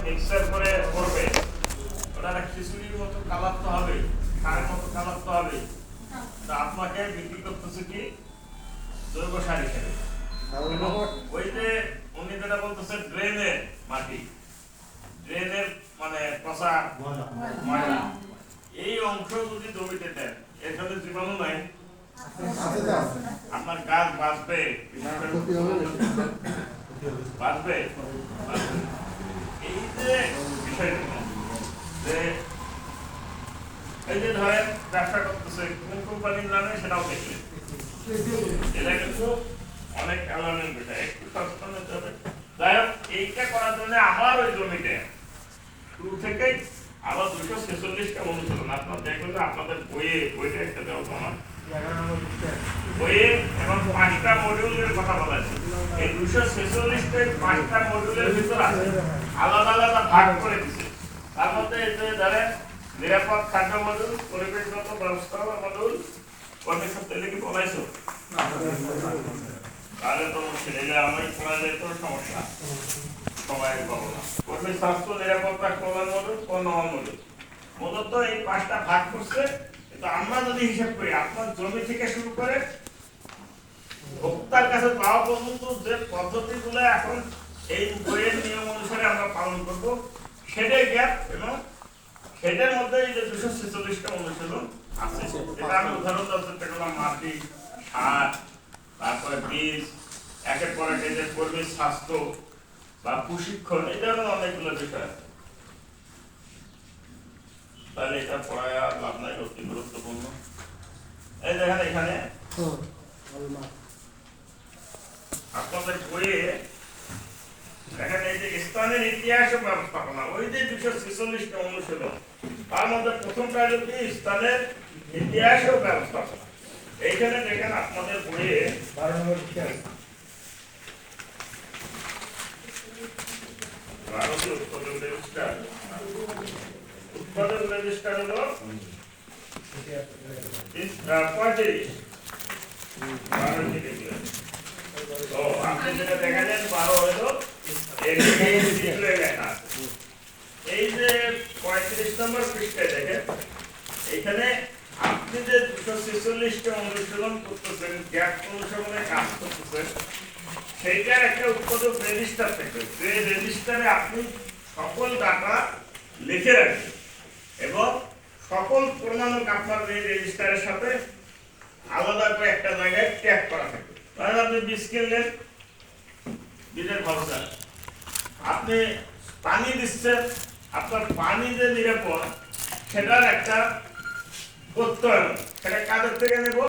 Mixer করে করবে ওটা খিচুড়ির মতো কালার তো হবে, সারের মতো কালার তো হবে। তা আপনাকে বিক্রি করতেছে কি জৈব সার হিসেবে। ওই যে উনি যেটা বলতেছে ড্রেনের মাটি, ড্রেনের মানে পচা ময়লা, এই অংশ যদি জমিতে দেন এখানে জীবাণু নাই, আপনার গাছ বাঁচবে বাঁচবে। এই যে বিষয়টা যে এই যে ধরেন ব্যবসা করতেছে কোন কোম্পানির নামে সেটাও দেখলেন, এটা কিন্তু অনেক অ্যালার্মিং বিষয়, একটু সচেতন হতে হবে। যাই হোক, এইটা করার জন্য আমার ওই জমিতে শুরু থেকেই আবার 246টা অনুশীলন আপনার দেখবেন যে আপনাদের বইয়ে একটা দেওয়া আমার বইয়ে এবং 5টা মডিউলের কথা বলা আছে। এই 246 5টা মডিউলের ভিতর আছে, আলাদা আলাদা ভাগ করে দিচ্ছে। তার মধ্যে এই যে ধরেন নিরাপদ খাদ্য মডিউল, পরিবেশগত ব্যবস্থাপনা মডিউল, কর্মী সপ্তাহে লিখে বলাইছো তাহলে তো ছেলেরা আমায় পড়ালে তো সমস্যা, সবাই পাবো না। কর্মী স্বাস্থ্য নিরাপত্তা কল্যাণ মডিউল, কর্মমান মডিউল, মূলত এই 5টা ভাগ করছে। কিন্তু আমরা যদি হিসাব করি আপনার জমি থেকে শুরু করে ভোক্তার কাছে পাওয়া পর্যন্ত যে পদ্ধতিগুলো এখন এই বইয়ের নিয়ম অনুসারে আমরা পালন করব, সেটাই গ্যাপ এবং সেটার মধ্যে এই যে 246টা অনুশীলন আছে। এটা আমি উদাহরণ দিতে গেলাম মাটি, সার, তারপরে বীজ, একের পর এক যে কর্মীর স্বাস্থ্য বা প্রশিক্ষণ, এই ধরনের অনেকগুলো বিষয় আছে। তাহলে এটা পড়ায় আর লাভ নাই, অতি গুরুত্বপূর্ণ। এই দেখেন এখানে আপনাদের বইয়ে দেখেন এই যে স্থানের ইতিহাস ও ব্যবস্থাপনা, ওই যে 246টা অনুশীলন, তার মধ্যে প্রথমটা হলো কি স্থানের ইতিহাস ও ব্যবস্থাপনা। এইখানে দেখেন আপনাদের বইয়ে 12 নম্বর উৎপাদন রেজিস্টার হলো 35। আপনি যেটা দেখালেন 12 হলো এই যে 35 নম্বর পৃষ্ঠায় দেখেন, এখানে আপনি যে 246টা অনুশীলন করতেছেন, গ্যাপ অনুশীলনে কাজ করতেছেন, সেইটার একটা উৎপাদক রেজিস্টার থাকে, যে রেজিস্টারে আপনি সকল ডাটা লিখে রাখবেন এবং সকল প্রমাণক আপনার এই রেজিস্টারের সাথে আলাদা করে একটা জায়গায় ট্যাগ করা থাকে। ধরেন আপনি বীজ কিনলেন, বীজের ভরসা, আপনি পানি দিচ্ছেন, আপনার পানি যে নিরাপদ সেটার একটা প্রত্যয়ন, সেটা কাদের থেকে নেব?